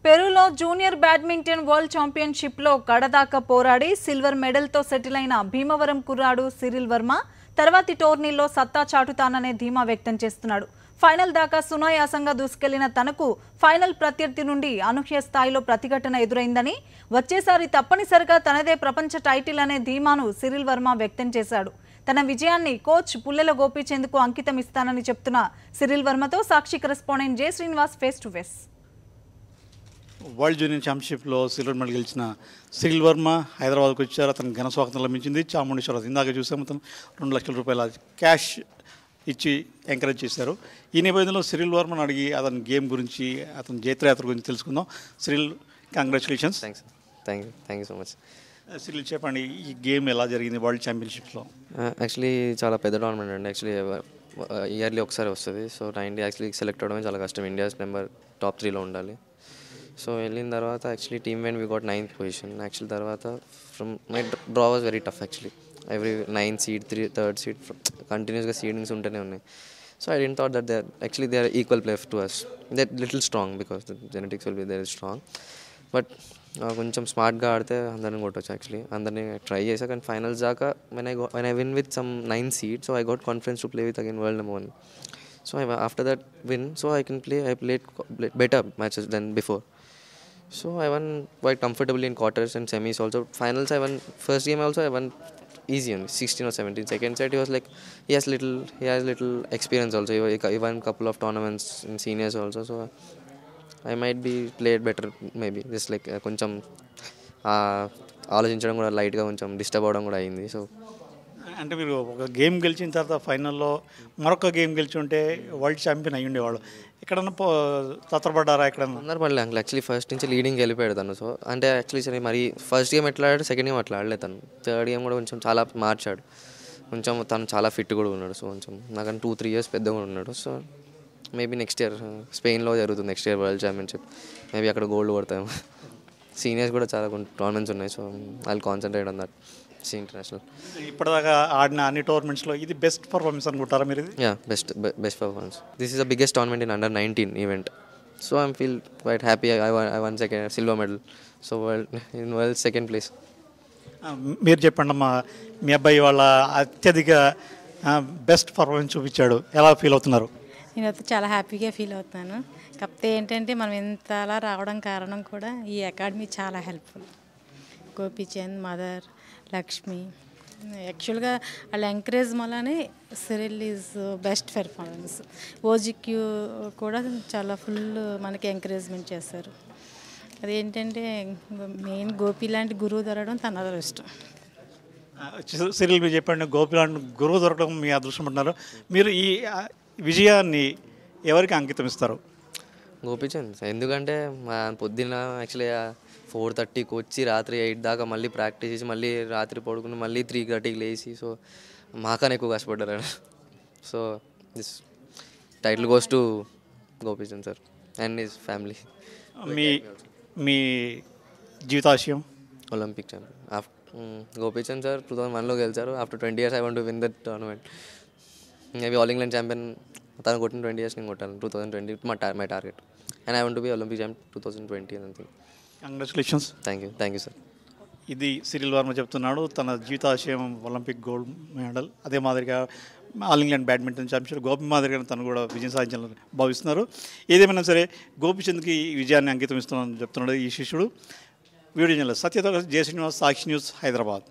పెరూలో junior badminton world ఛాంపియన్షిప్లో కడదాకా పోరాడి silver మెడల్తో settle అయిన భీమవరం కుర్రాడు సిరిల్ వర్మ తర్వాతి టోర్నీలో సత్తా చాటుతాననే ధీమా వ్యక్తం చేస్తున్నాడు. ఫైనల్ దాకా సునాయాసంగా దూసుకెళ్లిన తనకు ఫైనల్ ప్రత్యర్థి నుండి అనూహ్య స్థాయిలో ప్రతిఘటన ఎదురైందని, వచ్చేసారి తప్పనిసరిగా తనదే ప్రపంచ టైటిల్ అనే ధీమాను సిరిల్ వర్మ వ్యక్తం చేశాడు. తన విజయాన్ని కోచ్ పుల్లెల గోపీచంద్కు అంకితం ఇస్తానని చెప్తున్న సిరిల్ వర్మతో Sakshi correspondent J Srinivas face to face. World junior ఛాంపియన్షిప్లో సిల్వర్ మెడల్ గెలిచిన సిరిల్ వర్మ హైదరాబాద్కు వచ్చారు. అతను ఘన స్వాగతం లభించింది. చాముండేశ్వరరావు ఇందాక చూసాము, అతను 2 లక్షల రూపాయల క్యాష్ ఇచ్చి ఎంకరేజ్ చేశారు. ఈ నేపథ్యంలో సిరిల్ వర్మను అడిగి అతని గేమ్ గురించి, అతని జైత్రయాత్ర గురించి తెలుసుకుందాం. Cyril, congratulations. Thank you so much. Cyril, చెప్పండి, ఈ గేమ్ ఎలా జరిగింది వరల్డ్ ఛాంపియన్షిప్లో? యాక్చువల్లీ చాలా పెద్ద టోర్నమెంట్ అండి. యాక్చువల్లీ ఇయర్లీ ఒకసారి వస్తుంది. సో 90 యాక్చువల్లీ సెలెక్ట్ అవ్వడమే చాలా కష్టం. ఇండియాస్ నెంబర్ టాప్ 3లో ఉండాలి. సో వెళ్ళిన తర్వాత actually team when we got 9th position. Actually తర్వాత from my draw was very tough. Actually every 9th seed, 3rd seed కంటిన్యూస్గా సీడింగ్స్ ఉంటూనే ఉన్నాయి. So I didn't thought that they are equal play to us. They little strong because the genetics will be there strong. But కొంచెం స్మార్ట్గా ఆడితే అందరిని కొట్టవచ్చు. Actually అందరినీ try చేసా, కానీ ఫైనల్స్ దాకా when I win with some 9th seed, so I got confidence to play with again world number 1. So after that win, so I played better matches than before. So I won quite comfortably in quarters and semis also. Finals I won. First game also I won easy only, 16 or 17. Second set he was like, he has little experience also. He won couple of tournaments in seniors also. So I might be played better maybe. Just like కొంచెం ఆలోచించడం కూడా లైట్గా కొంచెం disturb అవ్వడం కూడా అయింది. So అంటే మీరు ఒక గేమ్ గెలిచిన తర్వాత ఫైనల్లో మరొక గేమ్ గెలిచి ఉంటే వరల్డ్ ఛాంపియన్ అయ్యి ఉండేవాళ్ళు. ఎక్కడన్నా తత్రపడ్డారా? ఎక్కడన్నా తొందరపడలే అంకుల్. యాక్చువల్లీ ఫస్ట్ నుంచి లీడింగ్ వెళ్ళిపోయాడు తను. సో అంటే యాక్చువల్లీ సరే, మరి ఫస్ట్ గేమ్ ఎట్లా ఆడాడు, సెకండ్ గేమ్ అట్లా ఆడలేదు తను. థర్డ్ గేమ్ కూడా కొంచెం చాలా మార్చాడు. కొంచెం తను చాలా ఫిట్ కూడా ఉన్నాడు. సో కొంచెం నాకన్నా 2-3 years పెద్దగా కూడా ఉన్నాడు. సో మేబీ నెక్స్ట్ ఇయర్ స్పెయిన్లో జరుగుతుంది, next year world championship. Maybe అక్కడ గోల్డ్ కొడతాము. సీనియర్స్ కూడా చాలా కొన్ని టోర్నమెంట్స్ ఉన్నాయి. So I will concentrate on that. International ఇప్పటిదాకా ఆడిన అన్ని టోర్నమెంట్స్లో ఇది బెస్ట్ పర్ఫార్మెన్స్ అనుకుంటారా మీరు? Yeah, best performance. This is the biggest tournament in under 19 event. So I feel quite happy. I one second silver medal. So world second place. మీరు చెప్పండి అమ్మా, మీ అబ్బాయి వాళ్ళ అత్యధిక బెస్ట్ పర్ఫార్మెన్స్ చూపించాడు, ఎలా ఫీల్ అవుతున్నారు? నేనైతే చాలా హ్యాపీగా ఫీల్ అవుతున్నాను. కాకపోతే ఏంటంటే మనం ఇంతలా రావడం కారణం కూడా ఈ అకాడమీ చాలా హెల్ప్ఫుల్. గోపీచంద్, మదర్, లక్ష్మి, యాక్చువల్గా వాళ్ళ ఎంకరేజ్ వల్లనే సిరిల్ ఈజ్ బెస్ట్ పెర్ఫార్మెన్స్. ఓజిక్యూ కూడా చాలా ఫుల్ మనకి ఎంకరేజ్మెంట్ చేశారు. అదేంటంటే మెయిన్ గోపి లాంటి గురువు దొరకడం తన అదృష్టం. సిరిల్, మీరు చెప్పండి, గోపి లాంటి గురువు దొరకడం మీ అదృష్టం అంటున్నారు. మీరు ఈ విజయాన్ని ఎవరికి అంకితం ఇస్తారు? గోపీచంద్. ఎందుకంటే మా పొద్దున్న యాక్చువల్లీ 4:30కి వచ్చి రాత్రి 8 దాకా మళ్ళీ ప్రాక్టీస్ చేసి మళ్ళీ రాత్రి పడుకుని మళ్ళీ 3:30కి లేచి, సో మాకన్నా ఎక్కువ కష్టపడ్డారు. So this title goes to Gopichand sir and his family. మీ జీవితాశయం? Olympic champion. గోపీచంద్ సార్ 2001లో గెలిచారు. After 20 years I want to win that tournament. Maybe all England champion తను కొట్టిన 20 years నేను కొట్టాను. 2020 my target. And I want to be Olympic champion 2020 అని think. Congratulations. Thank you sir. ఇది సిరిల్ వర్మ చెప్తున్నాడు. తన జీవితాశయం ఒలింపిక్ గోల్డ్ మెడల్. అదే మాదిరిగా all England badminton championship Gopi మాదిరిగా తను కూడా విజయం సాధించాలని భావిస్తున్నారు. ఏదేమైనా సరే గోపీచంద్కి ఈ విజయాన్ని అంకితం ఇస్తున్నానని చెప్తున్నాడు ఈ శిష్యుడు. వీడియో జర్నలిస్ట్ సత్యతో జె శ్రీనివాస్, సాక్షి న్యూస్, హైదరాబాద్.